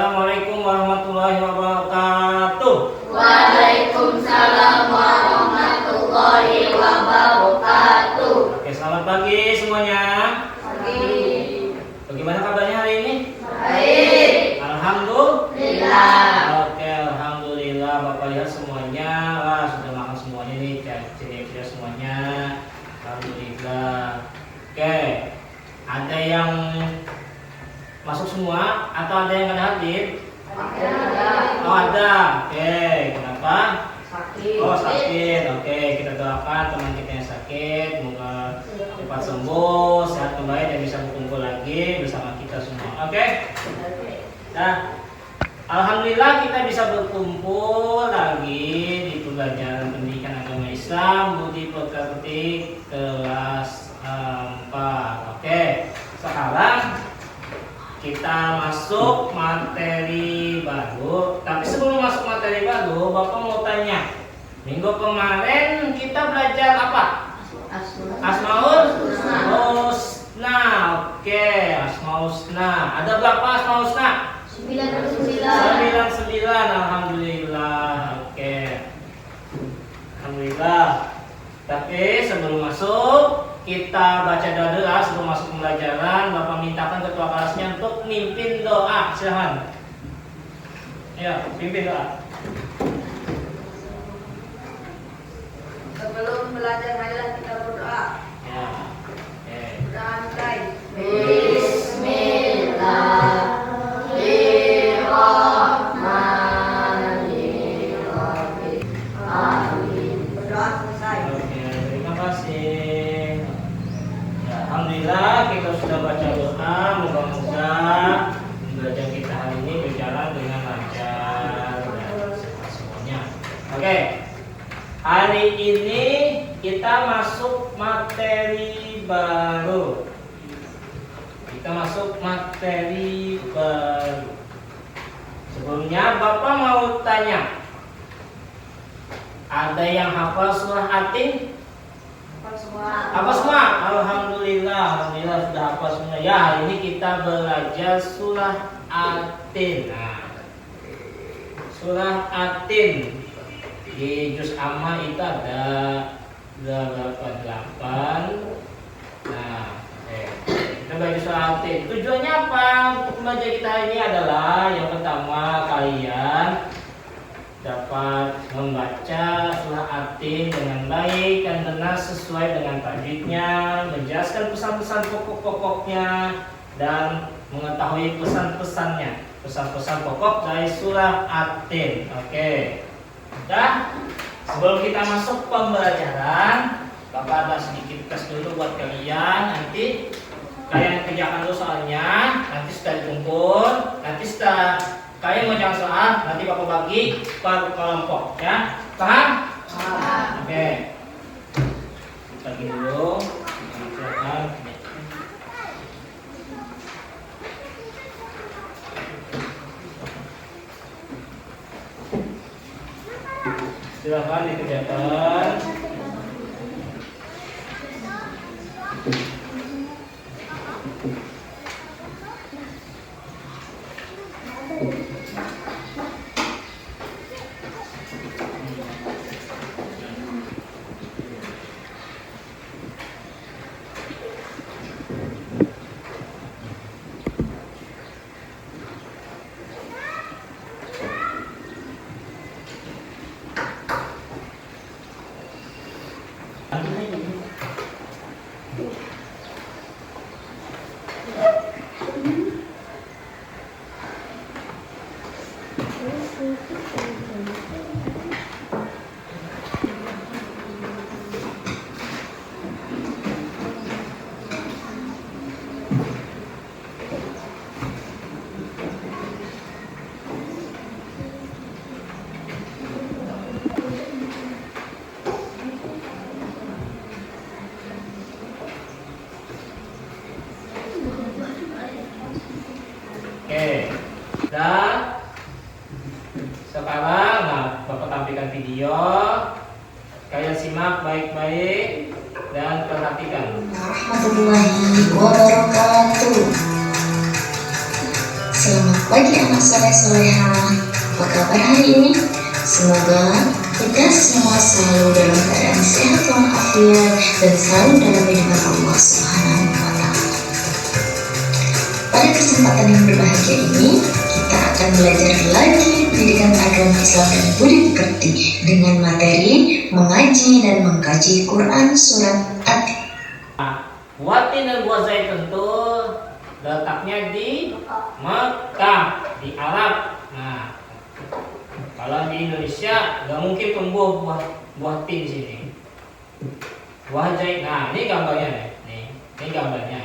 Assalamualaikum warahmatullahi wabarakatuh. Waalaikumsalam warahmatullahi wabarakatuh. Oke, selamat pagi semuanya. Pagi. Bagaimana kabarnya hari ini? Baik. Alhamdulillah. Oke, alhamdulillah. Bapak lihat semuanya, wah sudah makan semuanya nih, ceria semuanya. Alhamdulillah. Oke, ada yang masuk semua atau ada yang ada hadir? Ada. Oh ada. Oke, kenapa? Sakit. Oh sakit. Oke, kita doakan teman kita yang sakit, semoga cepat sembuh, sehat kembali dan bisa berkumpul lagi bersama kita semua. Oke. Nah, alhamdulillah kita bisa berkumpul lagi di pembelajaran pendidikan agama Islam Budi Pekerti kelas 4. Oke, sekarang kita masuk materi baru. Tapi sebelum masuk materi baru, Bapak mau tanya, minggu kemarin kita belajar apa? Asmaul Husna. Oke, Asmaul Husna. Ada berapa Asmaul Husna? 99. Alhamdulillah. Oke. Alhamdulillah. Tapi sebelum masuk, kita baca doa dulu sebelum masuk pembelajaran. Bapak mintakan ketua kelasnya untuk mimpin doa. Silahkan. Ya, pimpin doa. Sebelum belajar marilah kita berdoa. Ya. Oke. Doa mulai. Bismillahirrahmanirrahim. Amin. Berdoa selesai. Oke, terima kasih. Ya, alhamdulillah kita sudah baca doa. Moga-moga belajar kita hari ini berjalan dengan lancar dan sehat semuanya. Oke. Hari ini kita masuk materi baru. Sebelumnya Bapak mau tanya, ada yang hafal surah Atin? Apa semua? Alhamdulillah sudah hafal semua. Ya, hari ini kita belajar surah Atin. Nah, surah Atin di juz amma itu ada 8. Nah, kita belajar surah Atin. Tujuannya apa untuk belajar kita hari ini adalah yang pertama, kalian dapat membaca surah Atin dengan baik dan benar sesuai dengan tajwidnya, menjelaskan pesan-pesan pokok-pokoknya dan mengetahui pesan-pesan pokok dari surah Atin. Oke. Udah, sebelum kita masuk pembelajaran, Bapak ada sedikit tes dulu buat kalian. Nanti kalian kerjakan dulu soalnya, nanti setelah dikumpul, nanti setelah kalian mengerjakan soal, nanti Bapak bagi per kelompok, ya. Paham? Paham. Oke. Bagi dulu. Silakan. Silakan dikerjakan. Oke, dan sekarang Bapak tampilkan video. Kalian simak baik-baik dan perhatikan. Warahmatullahi wabarakatuh. Selamat pagi anak soleh soleha. Apa kabar hari ini? Semoga kita semua selalu dalam keadaan sehat walafiat dan selalu dalam lindungan Allah Subhanahu wa Ta'ala. Pada kesempatan yang berbahagia ini, kita akan belajar lagi pendidikan agama Islam dan budi pekerti dengan materi mengaji dan mengkaji Quran surat At-Taubah. Buatin dan buah zaitun itu letaknya di Mekah, di Arab. Nah, kalau di Indonesia nggak mungkin tumbuh buah tin di sini. Buah zaitun. Nah, ini gambarnya nih. Ini gambarnya.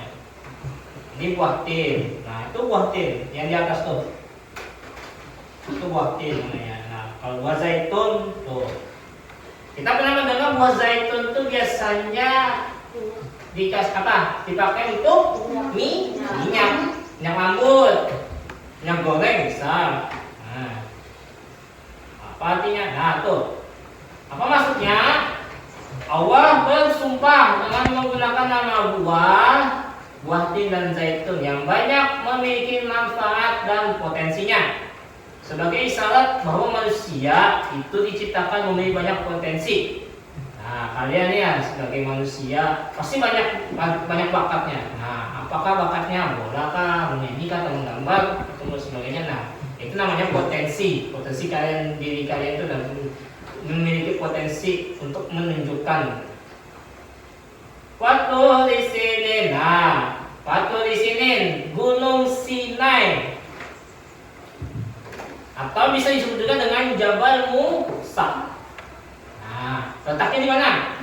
Ini buah tin. Nah, itu buah tin yang di atas tuh. Itu buah tin namanya. Nah, kalau buah zaitun tuh. Kita pernah mendengar buah zaitun tuh biasanya dikasih apa? Dipakai untuk minyak rambut, minyak goreng bisa. Nah, apa artinya? Nah tuh, apa maksudnya? Allah bersumpah dengan menggunakan nama buah tin dan zaitun yang banyak memiliki manfaat dan potensinya sebagai isyarat bahwa manusia itu diciptakan memiliki banyak potensi. Nah, kalian ya sebagai manusia pasti banyak bakatnya. Nah, apakah bakatnya bola kah, menyanyi kah, atau menggambar atau sebagainya. Nah, itu namanya potensi. Potensi kalian, diri kalian itu dan memiliki potensi untuk menunjukkan. Waktu di sini, nah, waktu di sini Gunung Sinai atau bisa disebut juga dengan Jabal Musa. Nah, letaknya di mana?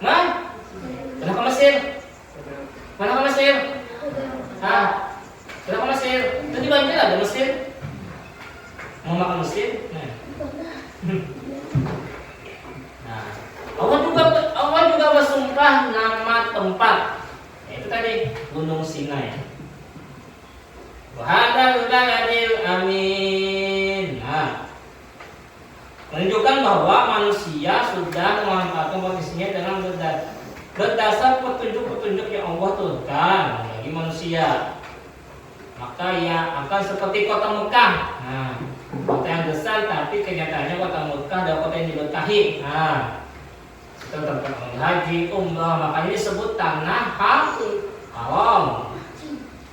Mana ke Mesir? Mana ke Mesir? Mana ke Mesir? Itu di Banjar ada Mesir. Mau makan Mesir? Nah, Allah juga bersumpah nama tempat. Yaitu tadi Gunung Sinai. Wahadal baladil amin. Nah, menunjukkan bahwa manusia sudah memanfaatkan posisinya dengan berdasar petunjuk-petunjuk yang Allah turunkan bagi manusia. Maka ia akan seperti kota Mekah. Nah, kota yang besar tapi kenyataannya kota Mekah adalah kota yang diberkahi. Nah, itu tempat haji, umrah, makanya disebut tanah haram.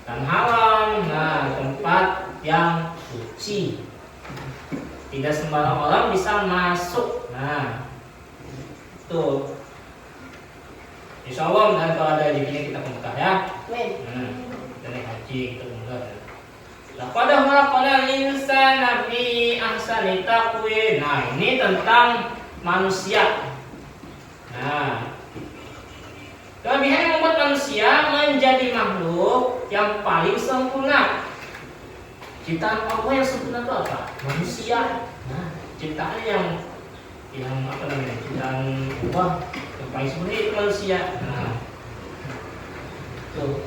Tanah haram, nah tempat yang suci. Tidak sembarang orang bisa masuk. Nah, tuh. Insya Allah dan kalau ada rezekinya kita ke Mekah ya. Kita naik haji kita ke Mekah. Laqad khalaqnal insana fi ahsani taqwim. Nah, ini tentang manusia. Nah, kelebihan yang membuat manusia menjadi makhluk yang paling sempurna. Ciptaan Allah yang sempurna itu apa? Manusia. Nah, ciptaan yang apa namanya? Ciptaan Allah yang paling sempurna itu manusia. Nah, tuh.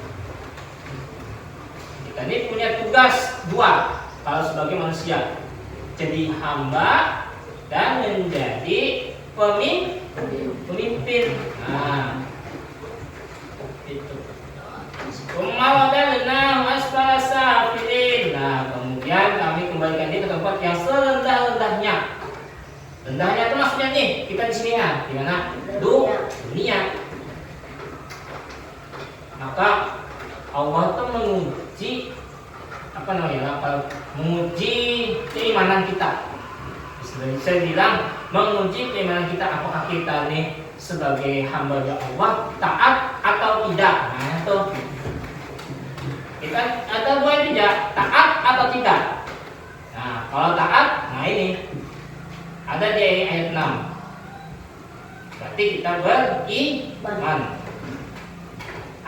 Kita ini punya tugas dua kalau sebagai manusia, jadi hamba dan menjadi pemimpin. Nah, itu. Nah, kemudian kami kembalikan dia ke tempat yang serendah-rendahnya. Rendahnya itu maksudnya nih, kita di sini ya, di mana? Dunia. Maka Allah itu menguji apa namanya? Menguji keimanan kita. Saya bilang menguji keimanan kita, apakah kita nih sebagai hamba Allah taat atau tidak. Nah, itu kita ada dua tidak, taat atau tidak. Nah, kalau taat, nah ini ada di ayat 6. Berarti kita beriman.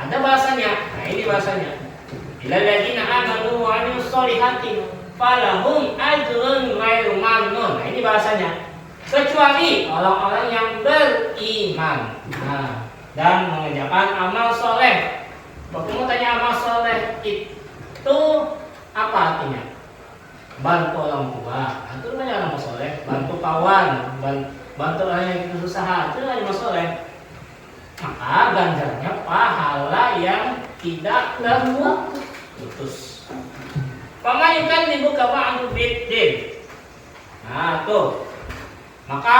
Ada bahasanya. Nah, ini bahasanya. Illal ladzina amanu wa 'amilus sholihati falahum ajrun ghairu mamnun. Nah, ini bahasanya. Kecuali orang-orang yang beriman, nah, dan mengerjakan amal soleh. Kamu tanya amal soleh itu apa artinya? Bantu orang tua, itu namanya amal soleh. Bantu kawan, bantu orang yang berusaha, itu namanya amal soleh. Maka ganjarnya pahala yang tidak terputus. Paman yukan dibuka ba'du biddin. Nah, tuh. Maka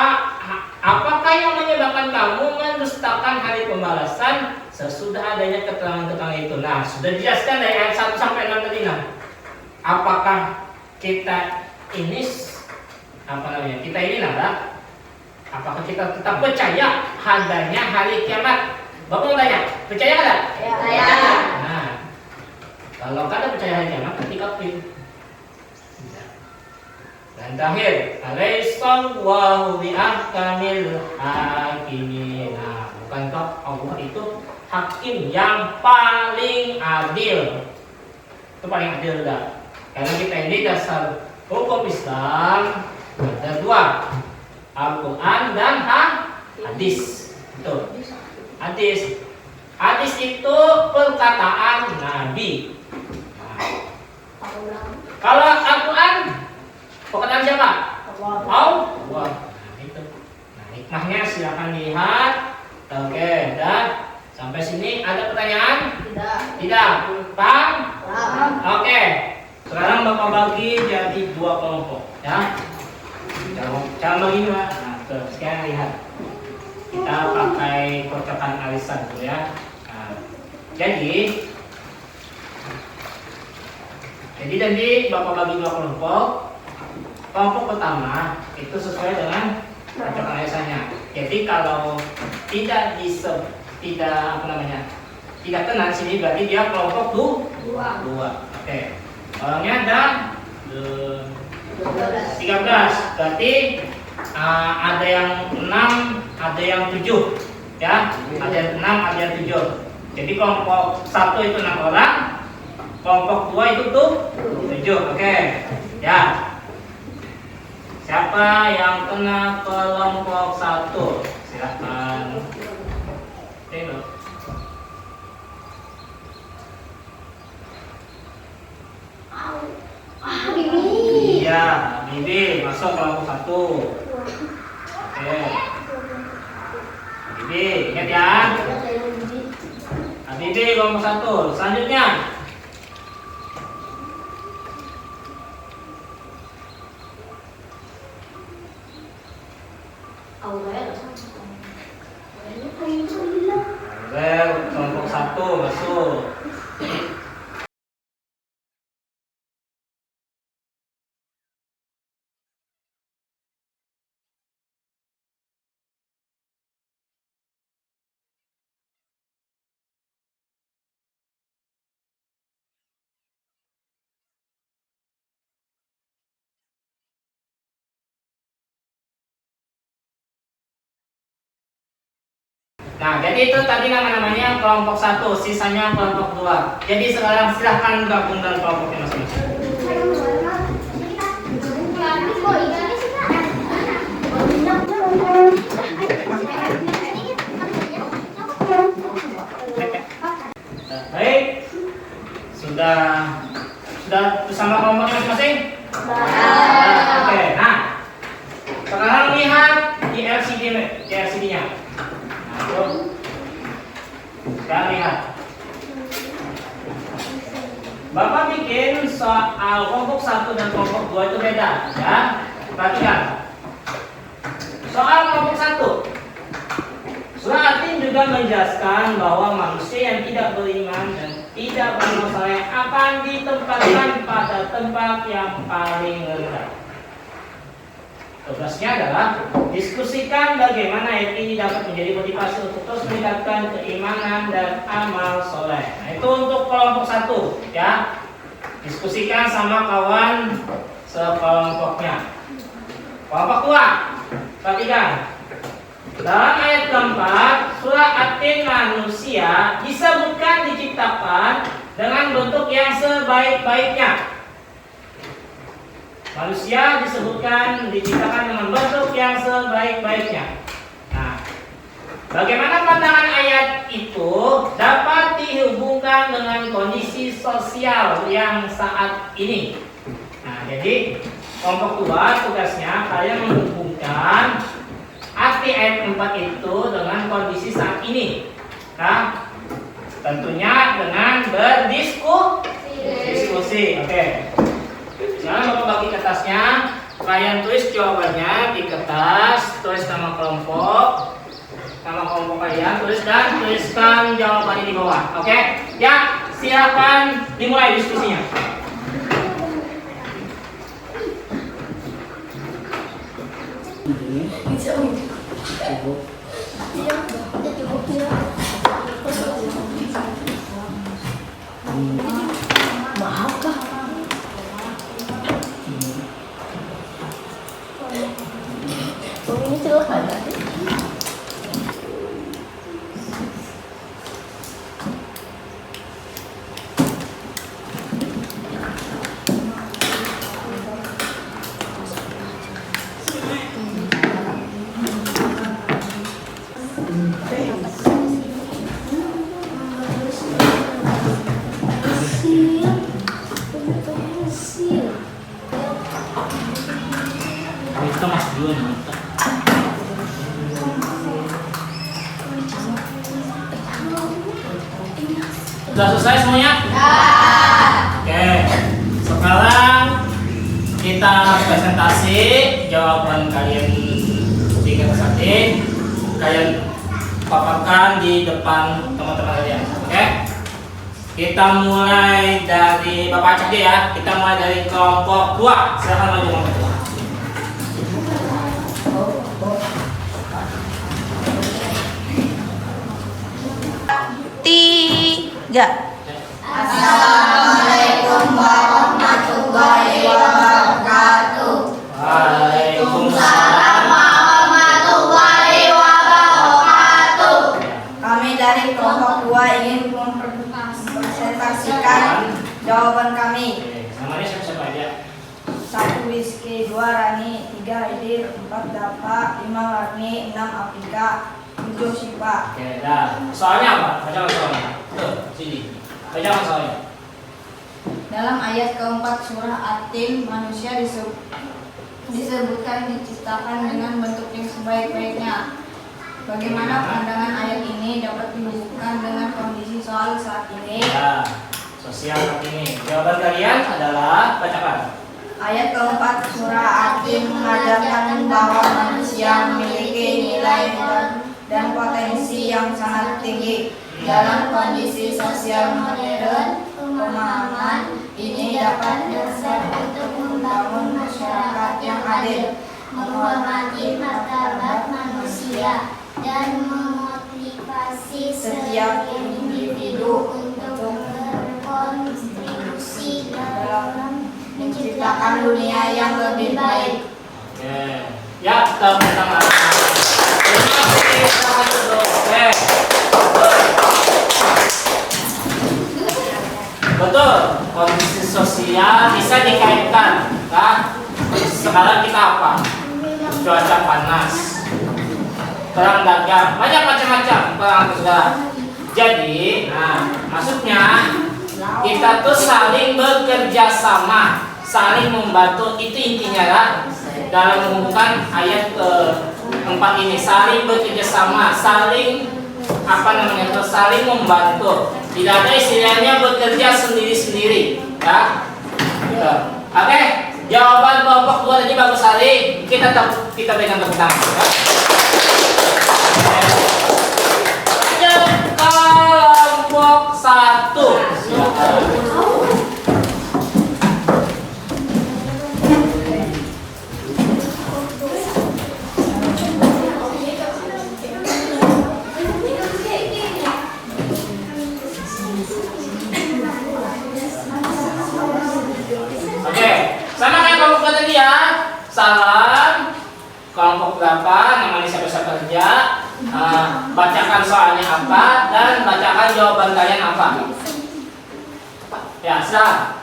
apakah yang menyebabkan kamu mendustakan hari pembalasan sesudah adanya keterangan-keterangan itu? Nah, sudah dijelaskan dari ayat 1 sampai 6 tadi. Nah, apakah kita ini kita ini nada? Apakah kita tetap percaya adanya hari kiamat? Bapak mau tanya, percaya nggak? Percaya. Nah, kalau kada percaya hari kiamat, berarti kafir. Dan terakhir, alaihissallahu biahkamil hakimin. Nah, bukankah Allah itu hakim yang paling adil? Itu paling adil enggak? Karena kita ini dasar hukum Islam ada dua, Al-Quran dan hadis. Itu hadis. Hadis itu perkataan Nabi. Nah, kalau Al-Quran perkataan siapa? Allah. Nah, itu. Nah, hikmahnya silakan lihat. Oke, dan sampai sini ada pertanyaan? Tidak. Paham? Oke. Sekarang Bapak bagi jadi dua kelompok, ya. Cara bagi dua. Nah, sekarang lihat. Kita pakai kocokan alisan dulu ya. Nah, jadi Bapak bagi dua kelompok. Kelompok pertama itu sesuai dengan kocokan alisannya. Jadi kalau tidak kena sini berarti dia kelompok dua. Oke. Orangnya ada 13. Berarti ada yang 6, ada yang 7. Ya, ada yang 6, ada yang 7. Jadi kelompok 1 itu 6 orang, kelompok 2 itu 7. Oke. Ya. Siapa yang kena kelompok 1? Silakan. Tengok. Iya, Bibi masuk kelompok 1. Oke. Bibi, ingat ya. Bibi kelompok 1. Selanjutnya. Aurel kelompok 1 masuk. Nah, jadi itu tadi nama-namanya kelompok 1, sisanya kelompok 2. Jadi sekarang silahkan gabung dalam kelompoknya masing-masing. Baik, sudah bersama kelompoknya masing-masing? Oke, nah sekarang lihat di LCD-nya. Sekarang lihat. Bapak bikin soal kelompok 1 dan kelompok 2 itu beda, ya. Perhatikan. Soal kelompok 1. Surah At-Tin juga menjelaskan bahwa manusia yang tidak beriman dan tidak beramal saleh akan ditempatkan pada tempat yang paling rendah. Tugasnya adalah diskusikan bagaimana ayat ini dapat menjadi motivasi untuk terus meningkatkan keimanan dan amal soleh. Nah, itu untuk kelompok 1, ya. Diskusikan sama kawan sekelompoknya. Kelompok 2, perhatikan. Dalam ayat keempat, surah At-Tin manusia disebutkan diciptakan dengan bentuk yang sebaik-baiknya. Manusia disebutkan diciptakan dengan bentuk yang sebaik-baiknya. Nah, bagaimana pandangan ayat itu dapat dihubungkan dengan kondisi sosial yang saat ini? Nah, jadi kelompok 2 tugasnya kalian menghubungkan arti ayat 4 itu dengan kondisi saat ini. Nah, tentunya dengan berdiskusi. Oke. kertasnya. Kalian tulis jawabannya di kertas, tulis nama kelompok kalian, tulis dan tuliskan jawabannya di bawah. Oke? Ya, silakan dimulai diskusinya. Kita masuk dulu nih. Sudah selesai semuanya? Oke. Sekarang kita presentasi jawaban kalian di kertas hati. Kalian paparkan di depan teman-teman kalian. Oke? Kita mulai dari Bapak Acak aja ya. Kita mulai dari kelompok 2. Silakan maju kelompok 2. Assalamualaikum warahmatullahi wabarakatuh. Waalaikumsalam. warahmatullahi wabarakatuh. Kami dari kelompok 2 ingin mempresentasikan jawaban kami. Namanya siapa-siapa aja? 1 Rizky, 2 Rani, 3 Idir, 4 Dapa, 5 Warni, 6 Afrika, 7 Sipa. Oke, dah. Soalnya apa? Bacakan soalnya. Tuh, sini. Bacakan soalnya. Dalam ayat keempat surah At-Tin, manusia disebutkan diciptakan dengan bentuk yang sebaik-baiknya. Bagaimana pandangan ayat ini dapat dihubungkan dengan kondisi soal saat ini? Ya, sosial saat ini. Jawaban kalian adalah bacakan. Ayat keempat surah At-Tin mengajarkan bahwa manusia memiliki nilai dan potensi yang sangat tinggi. Dalam kondisi sosial modern, pemahaman ini dapat dasar untuk membangun masyarakat yang adil, menghormati martabat manusia, dan memotivasi setiap individu untuk berkontribusi dalam menciptakan dunia yang lebih baik. Oke. Ya, tepuk tangan. Terima kasih. Selamat dulu. Oke. Betul. Kondisi sosial bisa dikaitkan, kan? Sekarang kita apa? Cuaca panas, perang dagang, banyak macam-macam perang dagang. Jadi, maksudnya kita tuh saling bekerja sama, saling membantu. Itu intinya lah dalam menghubungkan ayat keempat ini. Saling bekerja sama, saling saling membantu. Tidak ada istilahnya bekerja sendiri-sendiri, ya. Oke, jawaban kelompok 2 tadi bagus sekali. Kita berikan tepuk tangan. Ya. Kelompok 1. Sama kayak kelompok tadi ya. Salam. Kelompok berapa? Namanya siapa-siapa saja. Bacakan soalnya apa dan bacakan jawaban kalian apa. Ya, silakan.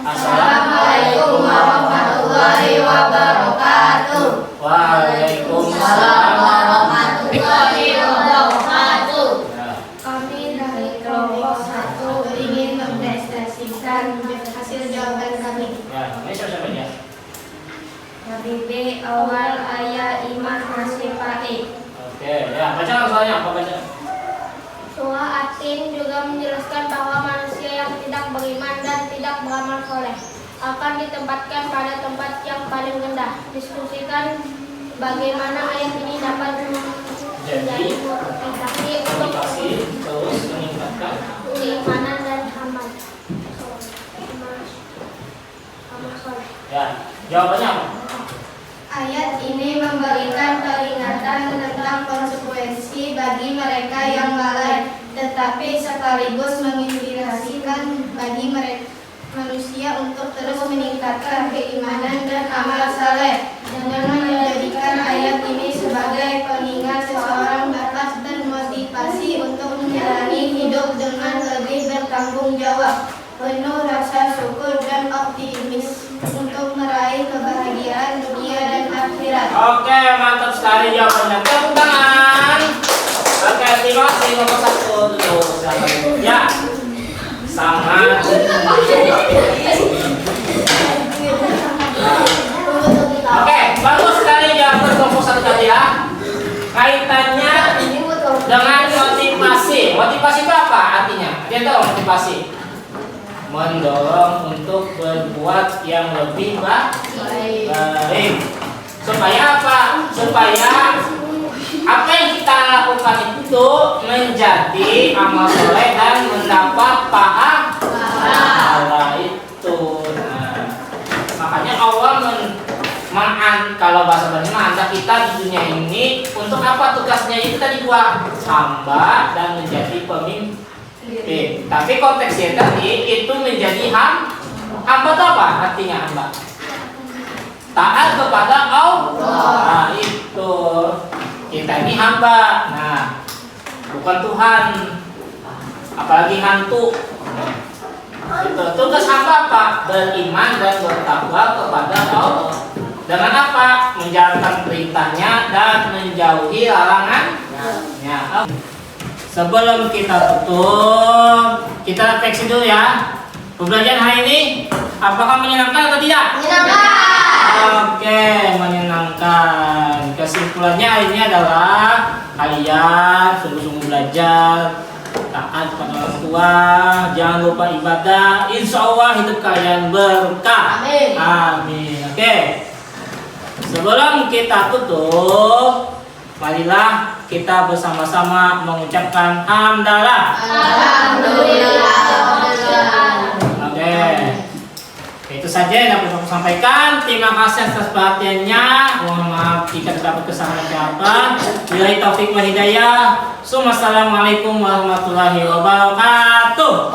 Assalamualaikum warahmatullahi wabarakatuh. Waalaikumsalam warahmatullahi wabarakatuh. Ya. Kami dari kelompok 1 ingin mempresentasikan hasil jawaban kami. Ya, namanya siapa-siapa aja. Habibie Awal Ayah Iman Masih Pahit. Oke, ya, bacakan soalnya apa baca? Surah At-Tin juga menjelaskan bahwa manusia yang tidak tidak beriman dan tidak beramal soleh akan ditempatkan pada tempat yang paling rendah. Diskusikan bagaimana ayat ini dapat menjadi motivasi untuk terus meningkatkan keimanan dan amal soleh. ya. Jawabannya apa? Ayat ini memberikan peringatan tentang konsekuensi bagi mereka yang lalai, tetapi sekaligus menginspirasikan bagi manusia untuk terus meningkatkan keimanan dan amal saleh, dengan menjadikan ayat ini sebagai pengingat seseorang dapat termotivasi untuk menjalani hidup dengan lebih bertanggung jawab, penuh rasa syukur dan optimis untuk meraih kebahagiaan dunia dan akhirat. Oke, mantap sekali jawabannya. Tepuk tangan. Oke, terima kasih nomor 1 dulu. Silakan. Ya, sangat. Oke, bagus sekali jawaban nomor 1 tadi ya. Kaitannya dengan motivasi. Motivasi itu apa artinya? Dia tahu motivasi. Mendorong untuk berbuat yang lebih baik. Supaya apa? Supaya apa yang kita lakukan itu menjadi amal soleh dan mendapat pahala itu. Nah, makanya Allah kalau bahasa Bani mengajak kita di dunia ini untuk apa tugasnya itu tadi dua, hamba dan menjadi pemimpin. Tapi konteksnya tadi itu menjadi hamba itu apa artinya hamba? Taat kepada Allah. Nah, itu kita ini hamba. Nah, bukan Tuhan, apalagi hantu. Itu tugas hamba apa? Beriman dan bertakwa kepada Allah. Dengan apa? Menjalankan perintahnya dan menjauhi larangannya. Sebelum kita tutup, kita refleksi dulu ya. Pembelajaran hari ini apakah menyenangkan atau tidak? Menyenangkan. Oke, menyenangkan. Kesimpulannya hari ini adalah kalian sungguh-sungguh belajar, taat kepada orang tua, jangan lupa ibadah. Insya Allah hidup kalian berkah. Amin. Amin. Oke. Sebelum kita tutup, marilah kita bersama-sama mengucapkan hamdalah. Alhamdulillah. Oke. Itu saja yang dapat aku sampaikan. Terima kasih atas perhatiannya. Mohon maaf jika terdapat kesalahan ucapan. Billahi taufik wal hidayah. Assalamualaikum warahmatullahi wabarakatuh.